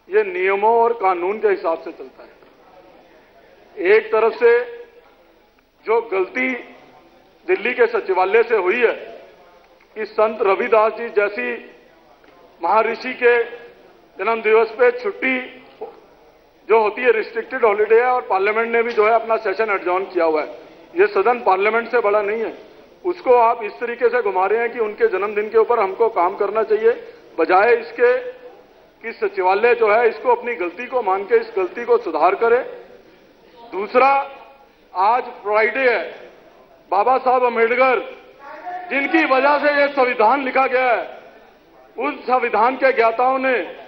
ये नियमों और कानून के हिसाब से चलता है। एक तरफ से जो गलती दिल्ली के सचिवालय से हुई है कि संत रविदास जी जैसी महर्षि के जन्मदिवस पे छुट्टी जो होती है रिस्ट्रिक्टेड हॉलीडे है, और पार्लियामेंट ने भी जो है अपना सेशन एडजॉर्न किया हुआ है। ये सदन पार्लियामेंट से बड़ा नहीं है, उसको आप इस तरीके से घुमा रहे हैं कि उनके जन्मदिन के ऊपर हमको काम करना चाहिए, बजाय इसके कि सचिवालय जो है इसको अपनी गलती को मान के इस गलती को सुधार करे। दूसरा, आज फ्राइडे है, बाबा साहब अम्बेडकर जिनकी वजह से ये संविधान लिखा गया है, उस संविधान के ज्ञाताओं ने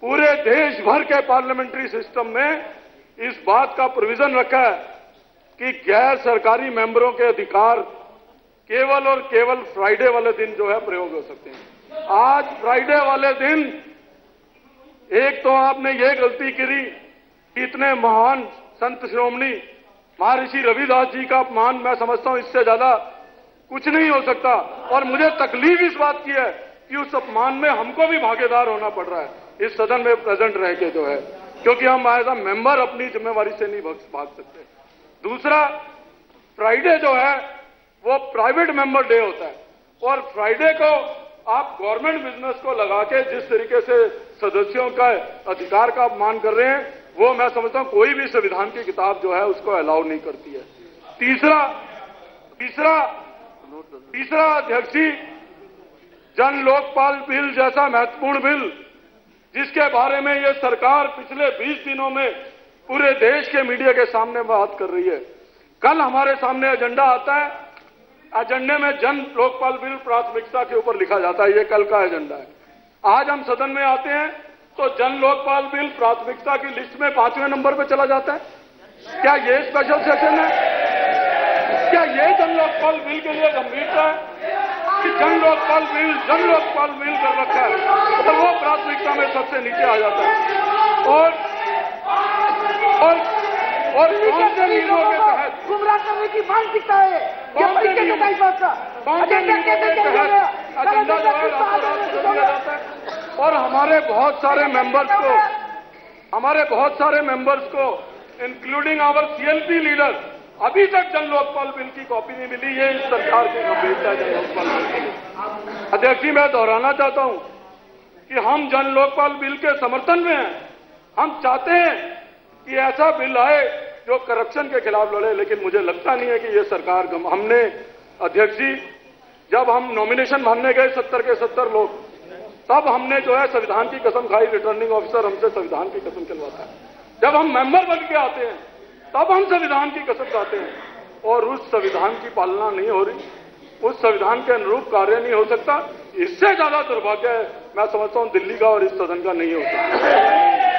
पूरे देश भर के पार्लियामेंट्री सिस्टम में इस बात का प्रोविजन रखा है कि गैर सरकारी मेंबरों के अधिकार केवल और केवल फ्राइडे वाले दिन जो है प्रयोग हो सकते हैं। आज फ्राइडे वाले दिन एक तो आपने ये गलती करी कि इतने महान संत श्रोमणी महर्षि रविदास जी का अपमान, मैं समझता हूं इससे ज्यादा कुछ नहीं हो सकता। और मुझे तकलीफ इस बात की है कि उस अपमान में हमको भी भागीदार होना पड़ रहा है इस सदन में प्रेजेंट रह के जो है, क्योंकि हम एज अ मेंबर अपनी जिम्मेवारी से नहीं भाग सकते। दूसरा, फ्राइडे जो है वो प्राइवेट मेंबर डे होता है, और फ्राइडे को आप गवर्नमेंट बिजनेस को लगा के जिस तरीके से सदस्यों का अधिकार का अपमान कर रहे हैं, वो मैं समझता हूं कोई भी संविधान की किताब जो है उसको अलाउ नहीं करती है। तीसरा अध्यक्ष जी, जन लोकपाल बिल जैसा महत्वपूर्ण बिल जिसके बारे में ये सरकार पिछले 20 दिनों में पूरे देश के मीडिया के सामने बात कर रही है, कल हमारे सामने एजेंडा आता है, एजेंडे में जन लोकपाल बिल प्राथमिकता के ऊपर लिखा जाता है, ये कल का एजेंडा है। आज हम सदन में आते हैं तो जन लोकपाल बिल प्राथमिकता की लिस्ट में 5वें नंबर पर चला जाता है। क्या ये स्पेशल सेशन है? क्या ये जन लोकपाल बिल के लिए गंभीरता है कि जन लोकपाल बिल कर रखा है तो वो प्राथमिकता में सबसे नीचे आ जाता है। और कौन से नियमों के तहत गुमराह करने की मानसिकता है, कौन से नियमों के तहत एजेंडा जो है रातों रात बदल दिया जाता है। और हमारे बहुत सारे मेंबर्स को इंक्लूडिंग आवर सीएलपी लीडर अभी तक जन लोकपाल बिल की कॉपी नहीं मिली। ये इस सरकार की गंभीरता जन लोकपाल बिल की। अध्यक्ष जी, मैं दोहराना चाहता हूं कि हम जन लोकपाल बिल के समर्थन में हैं। हम चाहते हैं कि ऐसा बिल आए जो करप्शन के खिलाफ लड़े, लेकिन मुझे लगता नहीं है कि ये सरकार हमने अध्यक्ष जी, जब हम नॉमिनेशन भरने गए 70 के 70 लोग, तब हमने जो है संविधान की कसम खाई। रिटर्निंग ऑफिसर हमसे संविधान की कसम खिलवाता है। जब हम मेंबर बन के आते हैं तब हम संविधान की कसम खाते हैं, और उस संविधान की पालना नहीं हो रही, उस संविधान के अनुरूप कार्य नहीं हो सकता। इससे ज्यादा दुर्भाग्य है मैं समझता हूं दिल्ली का और इस सदन का नहीं हो सकता।